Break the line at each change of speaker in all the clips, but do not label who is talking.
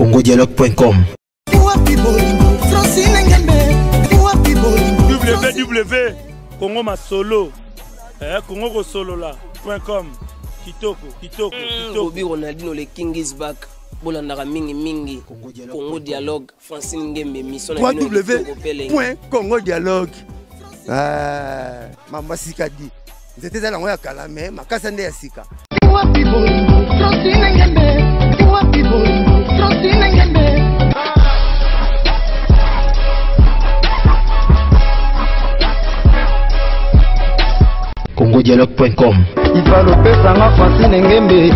congodialogue.com.
www.congomasolo congosolola.com. Kitoko
Bobby Ronaldinho, le King is back. Bolandara mingi Congo Dialogue Francine Ngembe mission
www.congodialogue. Mama Sikadi c'était dans la kala mais makasa nde ya sika.
congodialogue.com.
Il va le faire sans Francine Ngembe.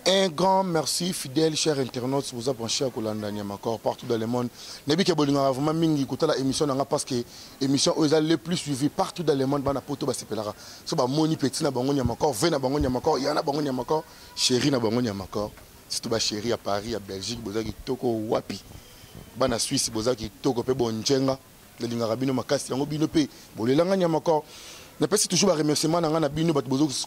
Un grand merci, fidèles, chers internautes, vous avez branché à Kolanda Niamakor partout dans le monde. Nebi Kebolinga vraiment mingi kota la émission nanga parce que émission aux le plus suivi partout dans le monde bana poto ba sepelara. So ba moni petit na bango Niamakor, vena bango Niamakor, yana bango Niamakor, chéri na bango Niamakor. C'est ba chéri à Paris, à Belgique, bozaki toko wapi. Bana Suisse bozaki toko pe bonjenga. Le linga rabino makasi yango bino pe bolelanga Niamakor. Je ne sais toujours un remerciement dans la bino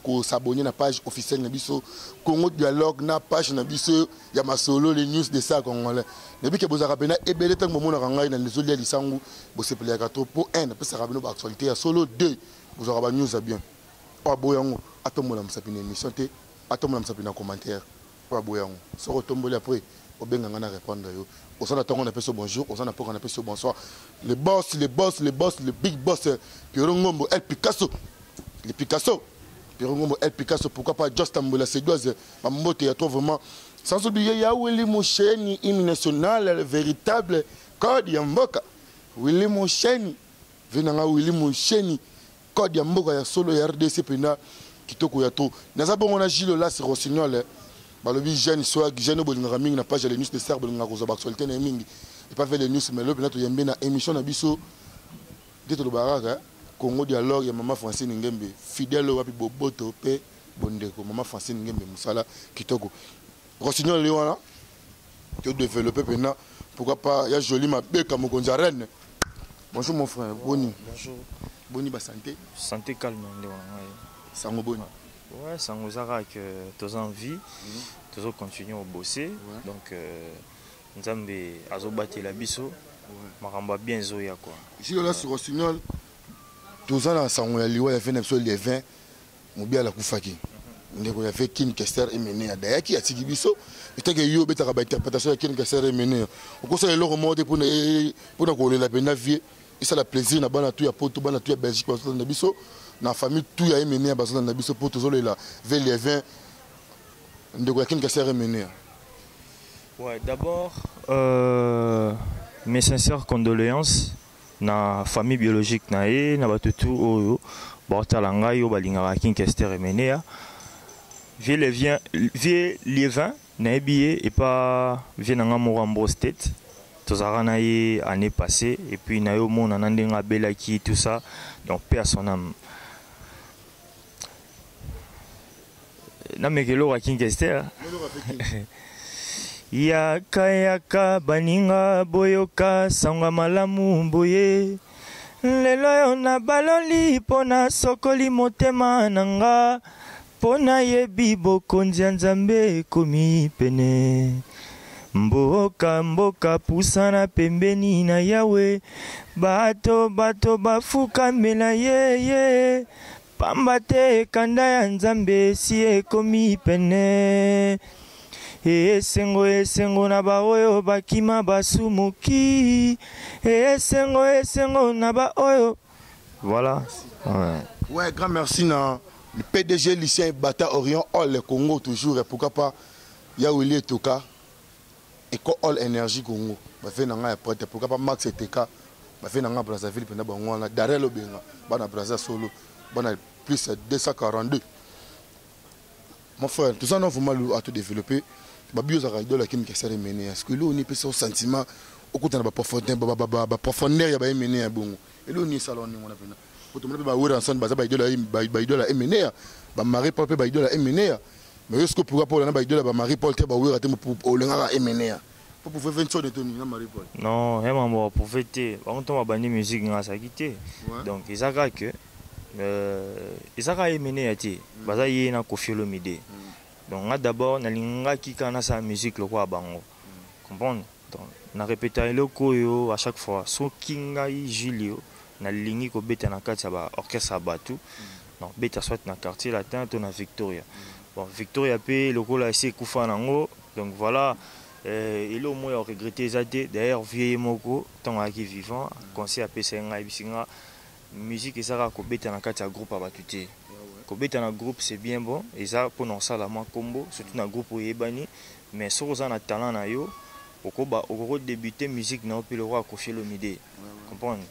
pour s'abonner à la page officielle de Biso Congo Dialogue, na page na Biso Yamasolo les news de ça congolais. Depuis que vous avez rappelé et bel temps moment dans les autres lisangu vous se plaît à pour un après ça rabino actualité à solo 2 vous aurez news à bien. Pas boyango atomo la msapine émission té atomo la msapine commentaire pas boyango so retomber après au benga na répondre yo. On s'en attend on appelle ce bonjour, on s'en attend on appelle ce bonsoir. Le boss, le big boss, Pierre Ngombo, El Picasso. Le Picasso. Pierre Ngombo, El Picasso, pourquoi pas Just Ambola Sédoise, Mamote, à toi vraiment. Sans oublier, ya Willy Moucheni, hymne national, le véritable code Yamboka. Willy Moucheni, venanga Willy Moucheni, code Yamboka, ya solo ya RDC Pena, Kitoko Yato. Nazabon on a Gilles là, c'est Rossignol. Balobi jeune soit jeune bolinga mingi na page les news de serbe bolinga ko actualité na mingi et pas faire les news mais le bientôt yembe na émission na biso de to baraka Congo Dialogue ya mama Francine Ngembe fidèle wapi boboto pe bondeko mama Francine Ngembe musala kitoko Rossignol le wana tu développer maintenant pourquoi pas ya joli ma beka mokonza reine. Bonjour mon frère Boni.
Bonjour.
Boni ba santé
calme ndé wana
sango Boni.
Ouais, ça nous a que tous envie, tous continuer à bosser. Donc, nous avons azobaté la biso, maramba bien zoya quoi.
Ici là sur Rossignol, tous ans ensemble il y a fait les 20, mon bien la koufaki. On a fait King Kester et Mené d'ailleurs qui a tigui biso. Et tant que yo beta ba interprétation de King Kester et Mené. On conseille le remonter pour qu'on la peine vie. Et ça la plaisir na bana tout ya poto bana tout ya Belgique parce que na biso. Na famille tout ya mené à bazon na biso pour toujours là vers les 20 de quoi qu'une casse mené.
Ouais, d'abord mes sincères condoléances na famille biologique na batutu oyo bortalanga yo balinga kin casse mené. Vie les 20 na billet et pas vient na Morambo State. Tozarana y année passée et puis na yo mon nandenga belaki tout ça donc personne na mekelo wa Kingester yaka baninga boyoka sanga malamu boye lelo yo na baloli pona sokoli motema nanga pona yebi bokonzi ya Nzambe komi pene mboka pusana pembeni na yawe bato bafuka mela ye pamba te kanda ya Nzambe si ekomi pene esengo na baoyo bakima basumuki esengo na baoyo voilà.
Ouais, grand merci na le PDG lycéen Bata Orion All le Congo toujours et pourquoi pas Yaouli Toka Eco All Energy Congo ba fait nanga ya prête pourquoi pas Max TK ba fait nanga Brazzaville pena bango na Darel Obenga bana Brazza solo bana plus 242. Mon frère tout ça non vraiment à tout développer ba biozaka idole la kinka sere mené est-ce que là on est peut sentiment au côté na ba profondeur ya ba mené ya bongo et là on est salon ni on a pena pour tout le monde ba wera ensemble ba idole mené ba Marie Paul ba idole mené mais est-ce que pourquoi pas na idole ba Marie Paul te ba wera te pour lenga mené pour pouvoir faire une chose de Tony na Marie Paul
non vraiment pour fêter on tombe bandi musique nga ça quitté donc ils a que ezaka emene ya te baza ye na Koffi Olomide donc nga d'abord nalingaki kana sa musique lokwa bango comprendre donc na répéter eloko oyo à chaque fois soki ngai Julio nalingi kobeta na kati ya ba orchestre batu donc beta soit na quartier latin to na Victoria bon Victoria pe lokola esi ekufa nango donc voilà elo moya regretter ça d'ailleurs vieille moko tant aki vivant conseil à pesa ngai bisinga musique ezaka kobeta na kati ya groupe abatu te kobeta na groupe c'est bien bon eza pour non ça la moi combo surtout na groupe oyebani mais so oza na talent na yo oko débuter musique na pe le roi Koffi Olomide comprendre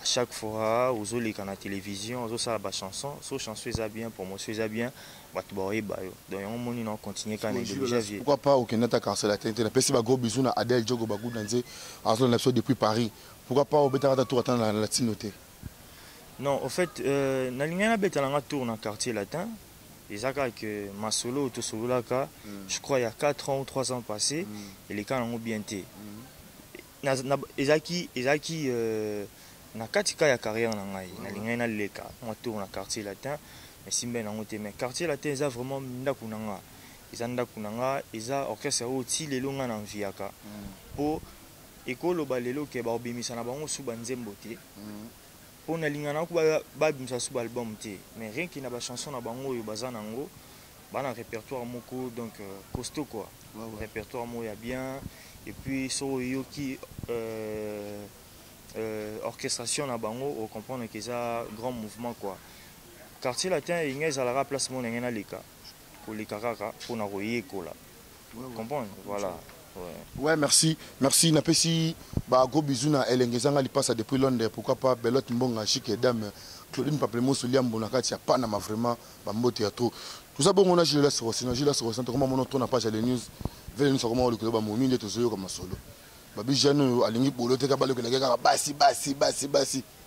à chaque fois aux olika na télévision aux ça ba chanson so chanson eza bien promotion eza bien batu ba oyeba yo donc on moni na continuer quand même déjà vie
pourquoi pas aucun nata cancel la tête na pesi ba gros bisous na Adèle Diogo Bagou danze azo na episode depuis Paris pourquoi pas au beta tour attendre la latinoté.
Non, en fait, na beta na tour na quartier latin. Ezaka que ma solo to solo là je crois il y a 4 ans ou 3 ans passés et les cas ont bien été. Ezaki na katika ya carrière na ngai na linga na leka na tour na quartier latin mais simbe na ngote mais quartier latin eza vraiment ndaku nanga. Eza ndaku nanga eza orchestre o ti lelo nga na viaka. Po ekolo balelo ke ba obimisa na bango su banzembo te. On a lingana ko ba bimisa sous album té mais rien qui na ba chanson na bango yo bazana ngo bana répertoire moko donc costaud quoi répertoire mo ya bien et puis so yo qui orchestration na bango on comprendre que ça grand mouvement quoi quartier latin ingé za la place mo ngena leka ko leka kaka pour na royer ko là comprendre voilà.
Ouais, merci. Merci. Napesi ba gros bisous na Elengezanga li passe depuis Londres. Pourquoi pas Belote Mbonga Chic et Dame Claudine Papelemo Soliam Bonakati, il n'y a pas na vraiment Bambote à trop. Tout ça, bon, on a Gilles Lassero. Sinon, Gilles Lassero, comment on tourne la page à les news. Vele nous comment on le connaît, bah, mon mine est au comme solo. Babi Jeanne, à l'ingé pour l'autre, cabale que les gars, bassi.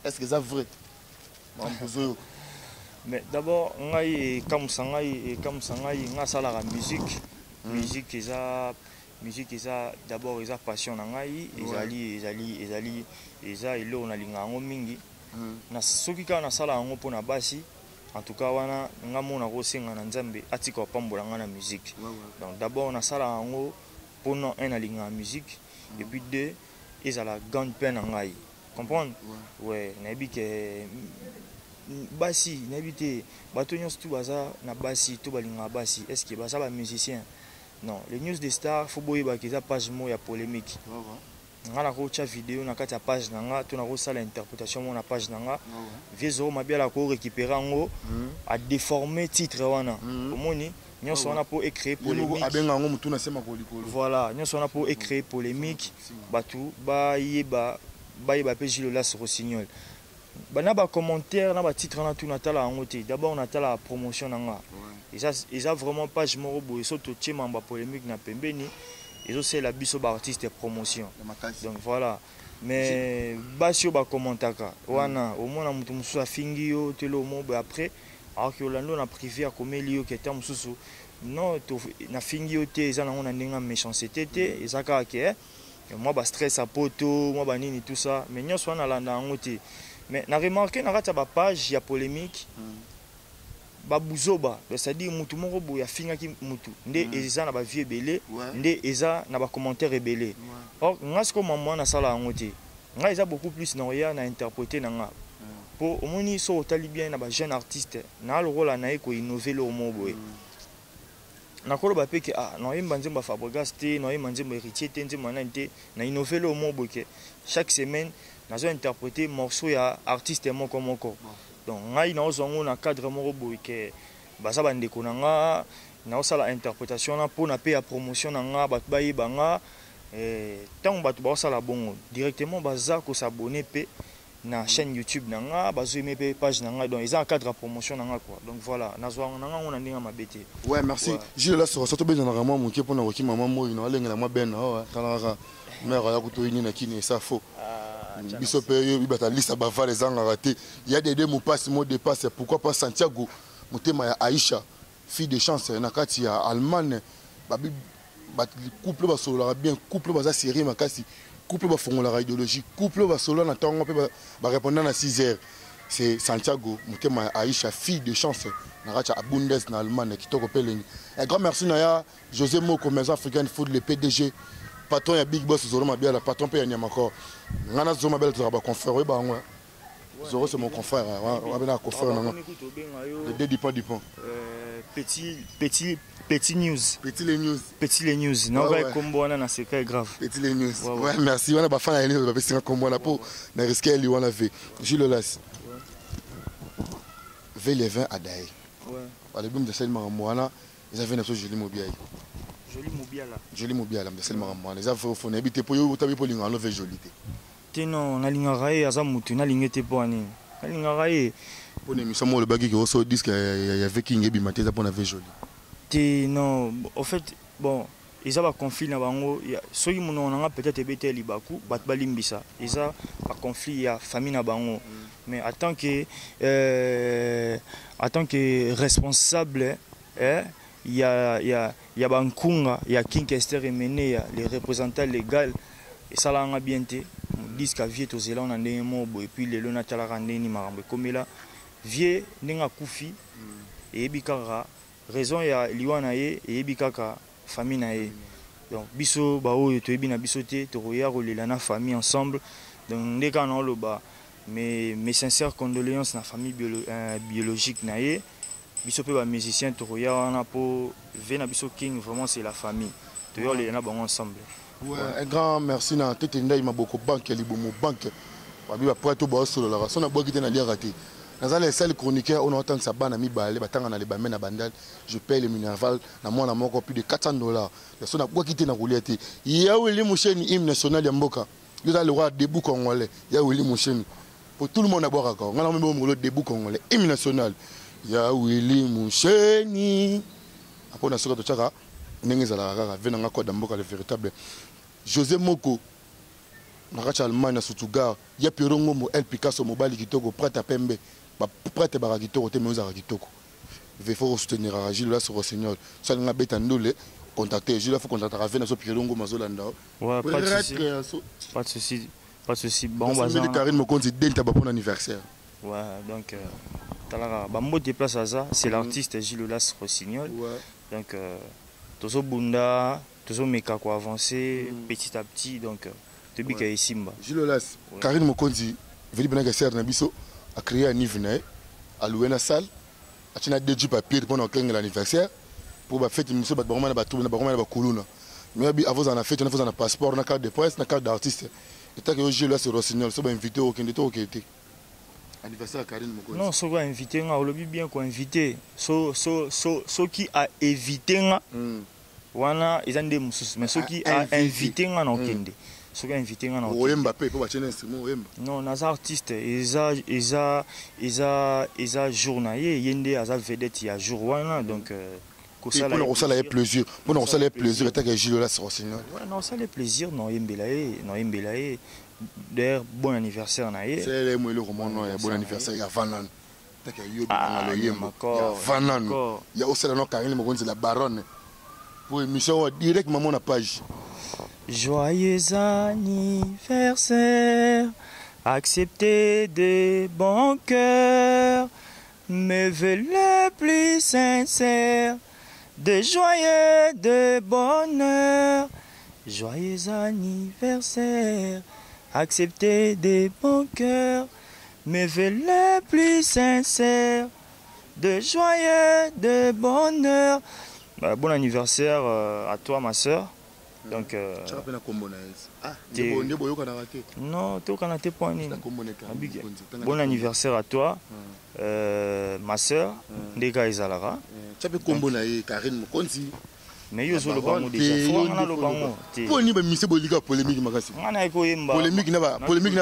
Est-ce que c'est vrai?
Mais d'abord, comme Sangai, on a ça la musique. Musique, musique eza d'abord eza passion na ngai ezali elo na linga ngo mingi na soki ka na sala ngo pona basi en tout cas wana nga mona ko senga na nzambe atika pambola nga na musique donc d'abord na sala ngo pona un na linga musique et puis deux ezala grande peine na ngai comprendre ouais na bi ke basi na bi te bato nyonso tu baza na basi to balinga basi est-ce que baza ba musicien. Non, les news des stars, il faut que ça page moya polémique. On a une vidéo, on a une page, on a l'interprétation, on a une page. Vieux ma bien la récupérer en haut, à déformer titre. Nous sommes pour écrire polémique. Voilà, nous sommes pour écrire polémique. Batou, ba yeba Gilles Lassero Rossignol. Bana ba commentaire, na ba titre na tout natala en haut. D'abord on a la promotion nanga. Et ça vraiment pas je m'en et surtout tu m'en polémique na pembeni et c'est la biso ba artiste promotion donc voilà mais basio ba commentaka wana au moins na mutu musu afingi yo telo mo après alors que Orlando na privé a komeli yo keta mususu non to na fingi yo te za na ngona ndinga méchanceté te ezaka ke moi ba stress à poto moi ba nini tout ça mais nyo so na landa ngote mais na remarqué na rata ba page ya polémique babuzoba c'est-à-dire mutu moko boya fingaki mutu nde eza na ba vie belé nde eza na ba commentaire belé or ngasko maman na sala ngote nga eza beaucoup plus na ya na interpréter na nga po omoni so otali bien na ba jeune artiste na le rôle na eko innover le mo boy na kolo ba peke no yemba nzemba Fabregas te no yemba nzemba héritier te nzemba nante na innover le mo boy que chaque semaine nazo interpréter morceau ya artiste moko donc ngai na ozongo na cadre moko boy ke baza bandeko na nga na osala interprétation na pour na pe ya promotion na nga bat bayi banga tant bat ba osala bongo directement baza ko s'abonner pe na chaîne YouTube na nga bazo aimer pe page na nga donc ils ont un cadre de promotion na nga quoi donc voilà na zo na nga on a ndinga mabete.
Ouais merci Gilles Lassero surtout besoin na vraiment moké pour na roki maman mo ina lenga na ben na kala mère ya kuto ini na kini ça faux. Biso pe yo bibata lisa bava les ans raté il y a des deux mots passe mot dépasse pourquoi pas Santiago motema ya Aisha fille de chance na kati ya Allemagne babi bat couple ba solo bien couple ba série makasi couple ba fongola idéologie couple ba solo na tango pe ba répondre na 6 heures c'est Santiago Mutema Aïcha, fille de chance naracha à Bundes na Allemagne kitoko pelengi. Un grand merci na José Moko Maison Africaine Food, le PDG patron ya Big Boss Zoro Mabia, patron pe ya Niamakor ngana Zoro Mabia to ba confrère ba ngwa. Zoro c'est mon confrère, on va confrère na le deux dipant
petit news.
Petit les news.
Petit les news. Non, ouais. Combo na c'est grave.
Petit les news. Ouais, merci. On a pas fait la news, on a combo na pour na risquer lui on a fait. Gilles Las. Ve les 20 à Daï. Ouais. Par le boom de Selma Moana, ils avaient une jolie mobile.
Jolie mobile là.
Jolie mobile de Selma Moana. Les avaient fait habiter pour yo tabi pour linga no ve jolité.
Teno na linga raé azamutu na lingete pour ani. Na linga raé.
Pour l'émission moi le bagui qui reçoit disque il y avait King et Bimaté ça pour na ve joli.
Non, en fait, bon, ils ont un conflit na bango. Ceux qui m'ont peut-être ébêté libaku, bat balimbisa. Ils ont un conflit, il y a famille na bango. Mais en tant que responsable, il y a Bankunga, il y a King Kester et Mené, les représentants légaux. Et ça l'a bien été. Disque à Vieux aux élans en et puis les Lona Talarandeni Marambe. Comme là, Vieux n'est Koufi et Bikara. Raison ya liwana ye et bikaka famille na ye. Donc biso ba o to ebina bisoté to roya rolela na famille ensemble. Donc ndeka na lo ba mes sincères condoléances na famille biologique na ye. Biso pe ba musicien to roya wana po vena biso King, vraiment c'est la famille. To yo le na bango ensemble.
Ouais, un grand merci na tete ndai maboko banque libomo banque. Ba bi ba prato ba solo la raison na boki te na lia raté. Dans les seuls chroniqueurs, on entend que ça banne à mi-balé, je paye le minerval, dans encore plus de $400. La sonne a quoi quitter la roulette. Il y a eu les mouchens, hymne national Yamboka. Il y a le roi debout congolais. Il y a eu les mouchens. Pour tout le monde à boire encore. On a même le debout congolais. Hymne national. Il y a eu les mouchens. Après, on a sorti de Tchara. N'engezala venanga quoi d'Amboka le véritable. José Moko. Naracha Allemagne surtout gare. Il y a Pirongo mo El Picasso mobile kitoko prête à Pembe. Prête à kitoko te mais aux kitoko. Il faut soutenir Gilles là sur Rossignol. Ça n'a pas été annulé. Contacter Gilles, il faut contacter Ravena sur Pirongo Mazolanda.
Ouais, pas de souci. Pas de souci. Bon bazar.
Karine me compte d'être pour anniversaire.
Ouais, donc talara ba mot déplace à ça, c'est l'artiste Gilles Las Rossignol. Ouais. Donc tozo bunda, tozo meka ko avancer petit à petit donc Tebika et Simba.
Gilles Las, Karine Mokonzi, venu bien que Serre Nabiso a créé un niveau à louer une salle, a tenu deux jupes papier pour l'anniversaire, pour faire une mission, pour faire une colonne. Mais avant on a fait un passeport, une carte de presse, une carte d'artiste. Et tant que Gilles Las sur Rossignol, ça va inviter aucun de toi qui était. Anniversaire Karine Mokonzi.
Non, ça va inviter, on l'a bien qu'on inviter. Ce qui a évité, wana ils ont des mousses, mais ceux qui a invité, on a aucun. Ceux qui ont invité un non, les artistes, ils ont journalier, ils ont vedette il y a jour donc
pour nous ça le plaisir, pour nous ça le plaisir et que Gilles là sur Rossignol.
Ouais, non, ça le plaisir, non Yembelaye, non Yembelaye. D'ailleurs, bon anniversaire naïe.
C'est le moi le roman non, bon anniversaire il y a Vanan. T'as que yo
dans
le Yemba. Vanan. Il y a aussi la nom Karine Mokonzi la baronne. Pour émission direct maman na page.
Joyeux anniversaire, acceptez de bon cœur, mes vœux les plus sincères, de joyeux, de bonheur. Joyeux anniversaire, acceptez de bon cœur, mes vœux les plus sincères, de joyeux, de bonheur. Bon anniversaire à toi ma soeur. Donc non, bon anniversaire à toi, ma soeur, Ndeka Izalara. Mais yo zo lo bango déjà, faut on a lo bango.
Pour ni ba mise bolika polémique makasi.
Ngana ko yemba.
Polémique na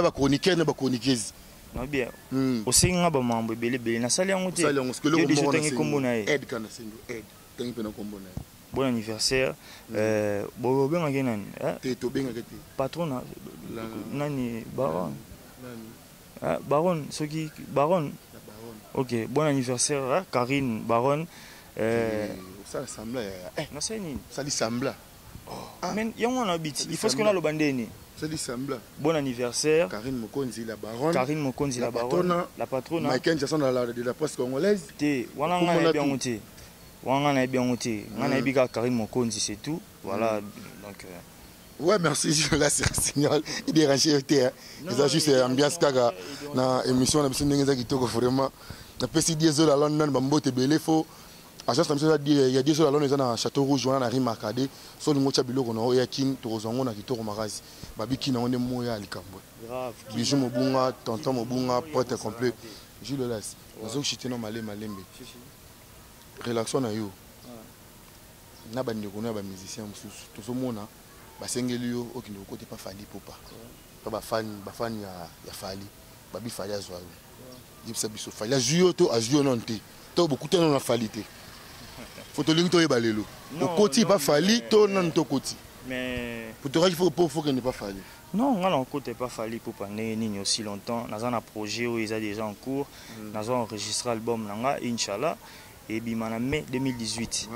ba chroniqueur na ba chroniqueuse.
Non bien. O singa ba mambo belebele na sali yango te.
Sali yango parce que le
moment tangi kombo na ye.
Aide kana singo aide. Tangi pe na kombo na ye.
Bon anniversaire. Bo benga kenan.
Te to benga kete.
Patron nani Baron. Nani? Baron, ce qui Baron. OK, bon anniversaire Karine Baron.
Ça ressemble
non c'est ni.
Ça lui semble.
Mais il y a un habit. Il faut ce qu'on a le bandé.
C'est du semblant.
Bon anniversaire.
Karine Mokonzi, la baronne.
Karine Mokonzi, la baronne. La patronne.
Michael Jackson de la presse congolaise.
Voilà, on a bien monté. On a bien monté. On a bien Karine Mokonzi, c'est tout. Voilà. Donc.
Ouais, merci. Je laisse un signal. Il est rangé. Il a juste ambiance kaga. Na émission, on a besoin de qui toque vraiment. On a passé 10 heures à Londres, Bambo Tebele, faut. Agence il y a 10 heures à Londres, on a Château Rouge, on a Rime Marcadé. Sur le mocha bilo, on a Yakin, Torozango, on a Kitoro Maraz. Babiki, on est mouillé à l'Ikambo. Bijou Mobunga, Tonton Mobunga, pote complet. Je le laisse. Nous avons chité dans Malé Malembe. Relaxon à yo. Na bandi ko na ba musicien mususu. To so mona ba sengeli yo okinde ko te pa fali popa. Ba fan ya fali. Ba bi fali azwa yo. Dipsa biso fali azuyo to azuyo non te. To beaucoup te non na fali te. Faut to lingi to yebalelo. O koti pa fali to non to koti. Mais pour te dire qu'il faut qu'il n'est pas fallu.
Non, on n'a pas fallu pour parler aussi longtemps. Nous avons un projet où ils sont déjà en cours. Nous avons enregistré l'album Inch'Allah et bimana mai 2018.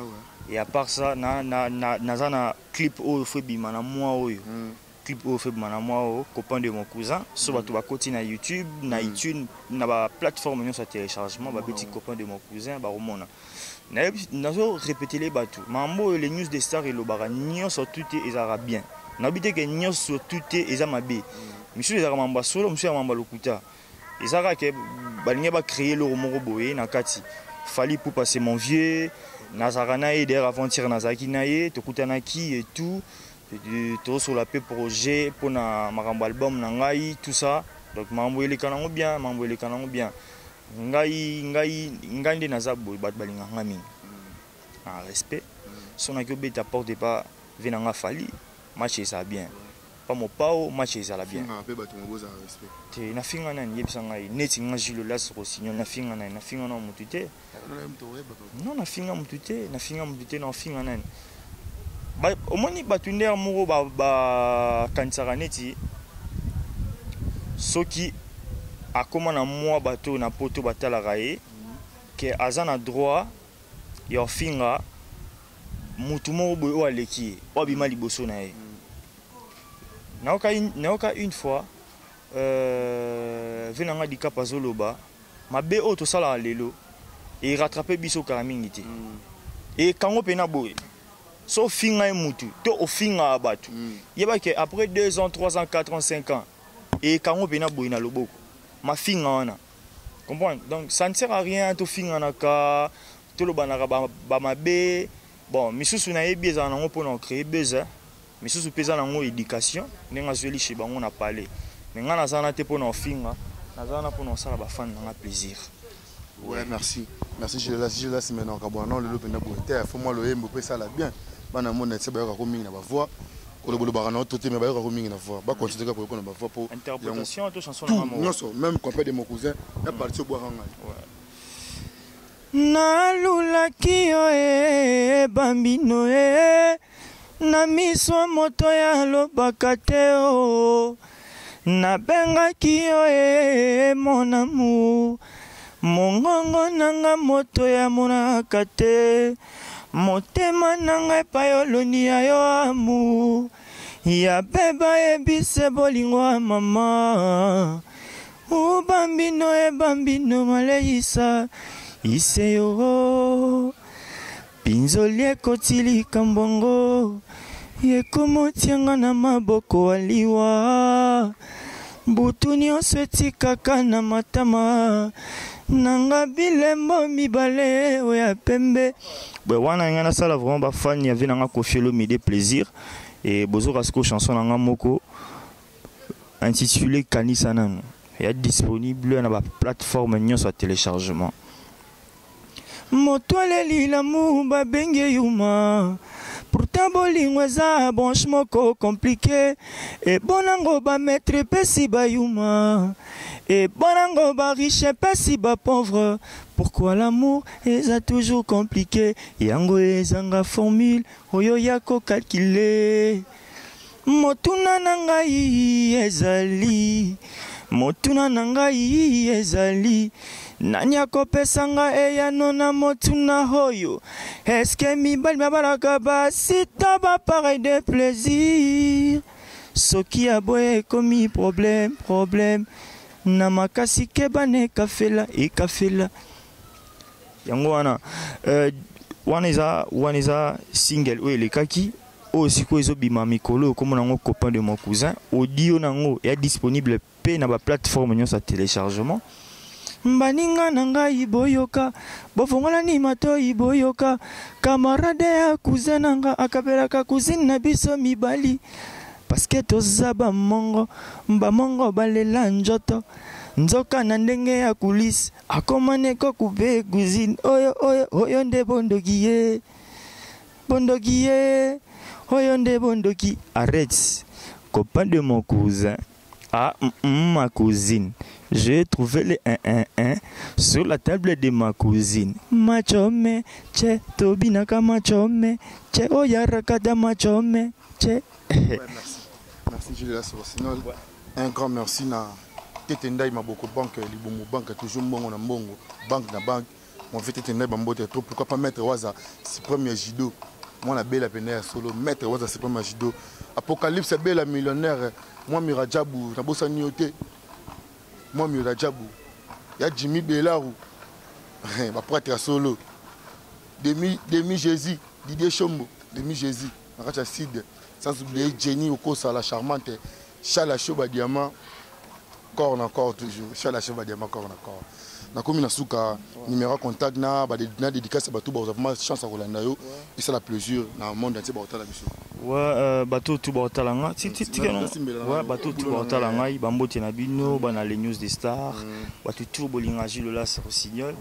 Et à part ça, nous avons un clip où il faut bimana moi clip où il faut bimana moi copain de mon cousin. Sur tu vas continuer na YouTube, na iTunes, na ba plateforme sur téléchargement, ba petit copain de mon cousin, ba romona. Nous avons répété les bateaux. Mambo les news des stars et le baranio sur tout les arabes. N'habite que news sur tout les amabé. Monsieur les arabes solo, monsieur amamba lokuta. Les arabes que balinga ba créer le romoroboé na kati. Fallait pour passer mon vieux. Nazarana et der aventure Nazaki nae, to kutanaki et tout. Tout sur la paix projet pour na maramba album nangai tout ça. Donc mambo les canons bien, mambo les canons bien. Ngai nazabo bat balinga ngami en respect son a que beta porte pas venanga fali match ça bien pas mon pao match ça la bien te na finga na yebisa ngai neti nga jilo la so sinyo na finga na mutute non na finga mutute na finga na ba omoni batunde amuro ba kansara neti soki akoma na moi bateau na poto batala raé que azana droit yo finga mutu mo boyo aleki obima liboso na ye naoka une fois venanga dikapa zoloba mabe auto sala lelo et rattraper biso karamingiti et kango pena boy so finga mutu to o finga batu yeba que après 2 ans 3 ans 4 ans 5 ans et kango pena boy na loboko ma finga comprends donc ça ne sert à rien to finga naka to lo banaka ba mabe bon misusu na yebi za nango pour créer beza misusu pesa nango éducation nenga zweli chez bango na parler mais ngana zana te pour finga na zana pour ça ba fan na plaisir.
Ouais, merci je laisse maintenant kabwana le pena boiter faut moi le yembo pesa la bien bana mona tse ba ko mingi na ba voix kolobolo barana otote me ba ko mingi na voix ba continuer ka ko na ba voix pour
interprétation to chanson
na moi même compère de mon cousin la partie au boiranga
nalulaki yo bambino na miso moto ya lobaka te o nabengaki yo mon amour mongongo nanga moto ya monaka te motema nanga epai oloni ya yo amour ya beba yebise bolingo ya mama o bambino maleisa iseyo pinzoli ekotilika mbongo yekomotianga na maboko aliwa butu nyonso etikaka na matama nanga bilembo mibale oya pembe bwe wana nga nasala vraiment bafani ya venanga kofielo mide plaisir et bozoka siko chanson nanga moko intitulé kanisa nano ya disponible na ba plateforme nyonso ya téléchargement moto aleli lamu babenge yuma pourtant bolingo eza branche moko compliqué e bonango bametre pesi bayuma et bonango bariche pesi bapauvre pourquoi l'amour eza toujours compliqué yango ezanga formule oyo ya kokalkile motuna na ngai ezali nani akopesanga eyano na motuna hoyo Est-ce que mibali mabalaka basi taba pareil de plaisir? Soki aboye komi problème na makasi kebane kafela e kafela. Yango wana eza single oyo elekaki oyo sikoyo ezobima mikolo okomona yango copain de mon cousin. Audio nango est disponible pe na baplateforme nyonso ya téléchargement. Mbaninga na ngai boyoka bofongola ni matoi boyoka camarade ya cousin nanga akabelaka cousine na biso mibali parce que toza bamongo balela njoto nzoka na ndenge ya kulisi akomane ko kube cousine oyo nde bondoki ye oyo nde bondoki. Arrête, copain de mon cousin. Ah, ma cousine. J'ai trouvé les 1 sur la table de ma cousine. Machome, che, tobinaka machome, che, oyarakada machome, che.
Ouais, merci Julia Rossignol. Ouais. Un grand merci na Tetendai Maboko Banque, Liboumou Banque, toujours mbongo na mbongo, banque na banque. On fait Tetendai Bambote trop. Pourquoi pas mettre Waza, c'est premier judo. Moi la belle pénère solo, mettre Waza, c'est premier judo. Apocalypse, c'est belle millionnaire. Moi Miradjabou, Nabosa Nioté. Moi Miradjabou. Il y a Jimmy Belarou. Ma prêtre solo. Demi Jésus, Didier Chombo, Demi Jésus. Nakacha Sid. Sans oublier Jenny Okosa, la charmante. Chala Choba Diamant. Corps encore toujours. Chala Choba Diamant, corps encore. Na komi na suka numéro contact na dédicace bato ba vraiment chance à Rolanda yo et ça la plaisir na monde entier ba otala biso.
Ouais bato tout ba otala nga ouais bato tout ba otala nga bambote na bino bana les news des stars bato tout bolinga Jules Rossignol.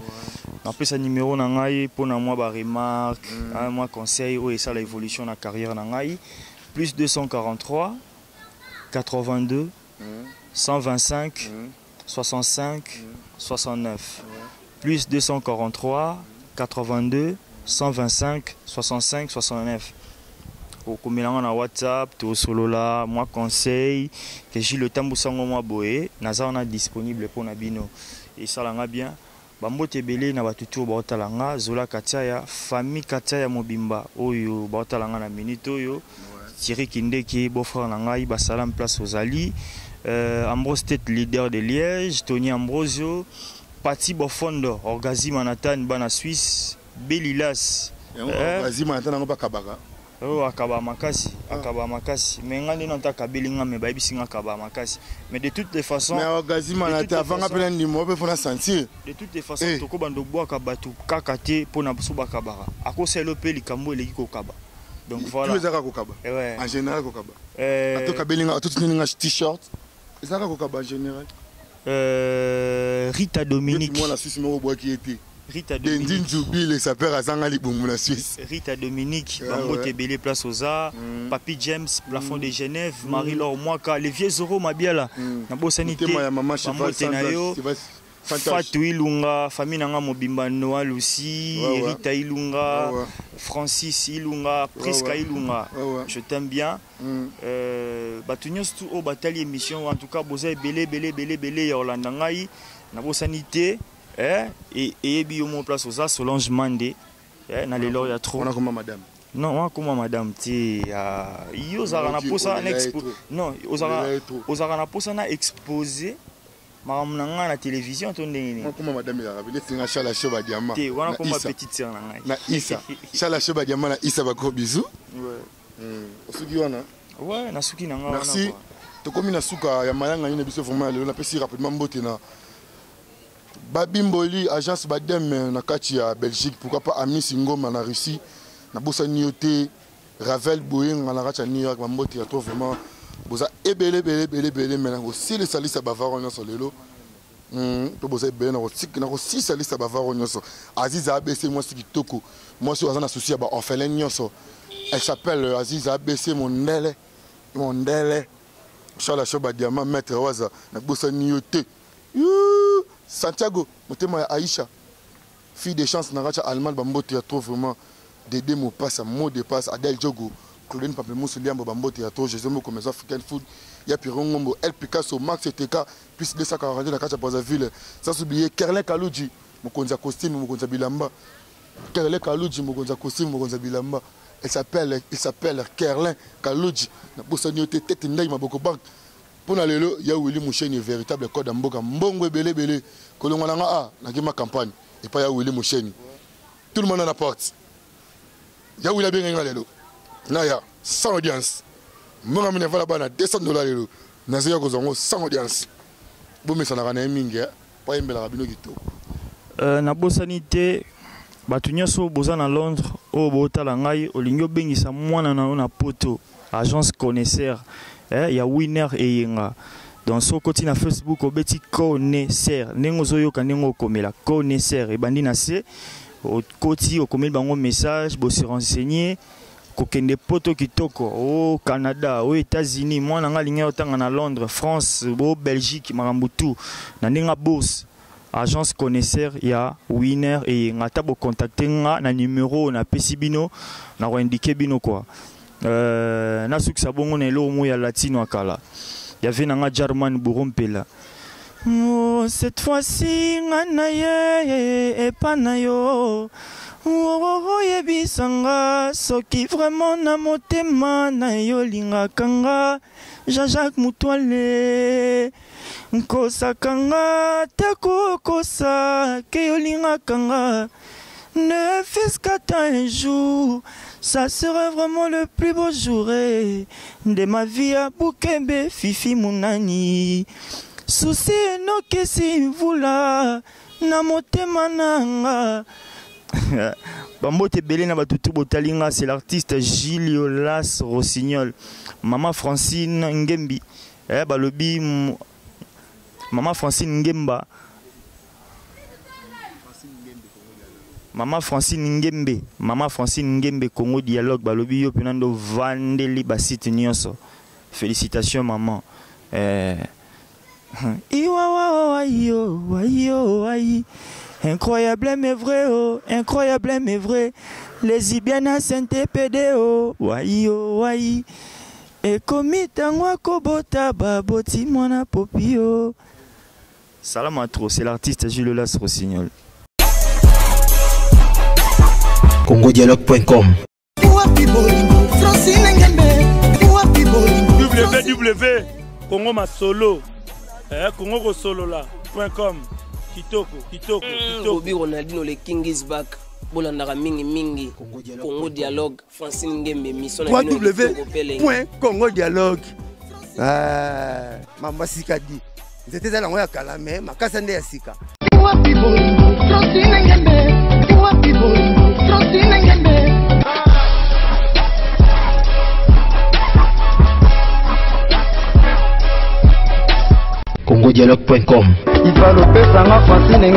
En plus sa numéro na ngai pona moi ba remarque moi conseil ou et ça la évolution na carrière na ngai plus 243 82 125 65 69 plus 243 82 125 65 69. Au commélant na WhatsApp, tout solo là, moi conseil que j'ai le temps bosango moi boé, nazana disponible pour nabino et ça langa bien. Bambote belé na batutu baotalanga Zola Kataya famille Kataya Mobimba oyo baotalanga na minute oyo Thierry Kindeki beau-frère na ngai basalam place aux Ali. Ambrose Tête leader de Liège, Tony Ambrosio, Pati Bofondo, Orgazi Manhattan, Bana Suisse, Belilas.
Orgazi Manhattan, on va Kabaka.
Oh, Akaba Makasi, Akaba Makasi. Mais on n'a pas Kabelinga, mais Baby Singa Akaba Makasi. Mais de toutes les façons.
Mais Orgazi Manhattan, avant d'appeler un numéro, il faut la sentir.
De toutes les façons, Toko Bandobo Kabatu, Kakate, Pona Suba Kabara. À cause c'est le pays, Kambo et l'Iko Kaba. Donc voilà.
Tous les Arabes Kokaba. En général, Kokaba. À tout Kabelinga, tout un t-shirt. C'est ça en général.
Rita Dominique.
Moi la Suisse me revoit qui était.
Rita Dominique.
Dindin sa père à Zangali pour la Suisse.
Rita Dominique, Bambote Belé Place aux Arts, Papi James, Plafond de Genève, Marie-Laure Mwaka, les vieux euros ma bien là. Nabo sanité. Bambote Nayo. Fatou Ilunga, famille Nanga Mobimba Noal aussi, Rita Ilunga, Francis Ilunga, Priska Ilunga. Je t'aime bien. Batunios tout au bataille émission en tout cas bozay belé Yolanda ngai na bo sanité et bi mon place aux Solange Mandé na les lauréats trop.
On a comment madame.
Non, on a comment madame ti yo za na posa na expo. Non, ozara na posa na exposé. Maman na télévision ton ndenge ni.
Comment madame ya rabile singa Chala Choba Diamant.
Ti wana comme ma petite sœur na ngai.
Na Issa. Chala Choba Diamant na Issa ba gros bisous. Ouais. Osuki wana.
Ouais, nasuki nanga wana.
Merci. Tokomi na suka ya mayanga ni biso vraiment le na pesi rapidement mbote na Babimboli agence Badem na kati ya Belgique, pourquoi pas Amis Ngoma na Russie, na bosa nioté Ravel Boeing na kati ya New York mbote ya to vraiment boza ebele maintenant aussi les salis bavaro nyonso lelo. To boza ebele na rotik na aussi salis bavaro nyonso. Aziza ABC moi c'est kitoko. Moi c'est azana souci ba orphelin nyonso. Elle s'appelle Aziza ABC Mondele. Chala Choba Diamant maître Waza na bosa nioté. Santiago, motema Aïcha. Fille de chance na racha allemand bambote ya to vraiment Dédé mo passe mot de passe Adel Diogo. Claudine Pamplemousse Liambo Bambote ya to Jésus Moko Maison African Food. Ya Pirongombo El Picasso Max TK plus 240 na kacha Brazzaville. Sans oublier Kerlin Kaloudji, mokonza costume mokonza bilamba. Kerlin Kalouji mokonza costume mokonza bilamba. Il s'appelle Kerlin Kalouji. Na posani tete ndai maboko bank. Pour na lelo ya Willy Moucheni véritable code mboka mbongo belé kolonga nanga a na kima campagne et pas ya Willy Moucheni. Tout le monde en apporte. Ya Willy bien ngala lelo. Na ya sans audience. Mbonga mine vala bana $200 lelo. Na zeya kozongo sans audience. Bo mesa na kana mingi pas yembela rabino kitoko.
Na bosanité batu nyonso boza na Londres o botala ngai olingo bengisa mwana na poto agence connaisseur. Il y a winner et yenga. Dans son côté na Facebook obeti connaisseur. Nengo zoyo kanengo komela connaisseur et bandi na se au côté au komel bango message bo se renseigner ko kende poto kitoko au Canada, aux États-Unis, moi na ngalinga otanga na Londres, France, au Belgique, marambutu na ninga boss. Agence connaisseur ya winner et ngata bo contacter nga na numéro na pesibino na ko indiquer bino quoi. Na suksa bongo na elo mo ya latino akala. Ya ve na nga German Burompela. Oh, cette fois-ci ngana ye epanayo. Oh, yebisanga soki vraiment na motema na yo linga kanga. Jean-Jacques Mutuale. Nkosa kanga teko kosa ke yo linga kanga. Ne fais qu'attends un jour, ça serait vraiment le plus beau jour de ma vie à Bukembe, Fifi Munani. Souci no kesi vula, na motema nanga. Bambote belé na batutu botalinga, c'est l'artiste Giliolas Rossignol. Maman Francine Ngembi, balobi Maman Francine Ngemba. Maman Francine Ngembe Congo Dialogue balobi yo penando vandeli basite nyonso. Félicitations maman. Incroyable mais vrai oh, incroyable mais vrai. Les Ibiana Saint-Pédé oh, wai. Et komitangwa kobota baboti mona popio. Salam à trop, c'est l'artiste Jules Las Rossignol.
congodialogue.com
www Congo Masolo Congo Solo là.com kitoko
Bobby Ronaldinho le King is back. Bolandaka mingi Congo Dialogue Francine Ngembe mission
www.congodialogue. Mama Sikadi. C'était dans la Kalame, makasa nde ya sika.
congodialogue.com
Il va le faire, ça m'a fasciné.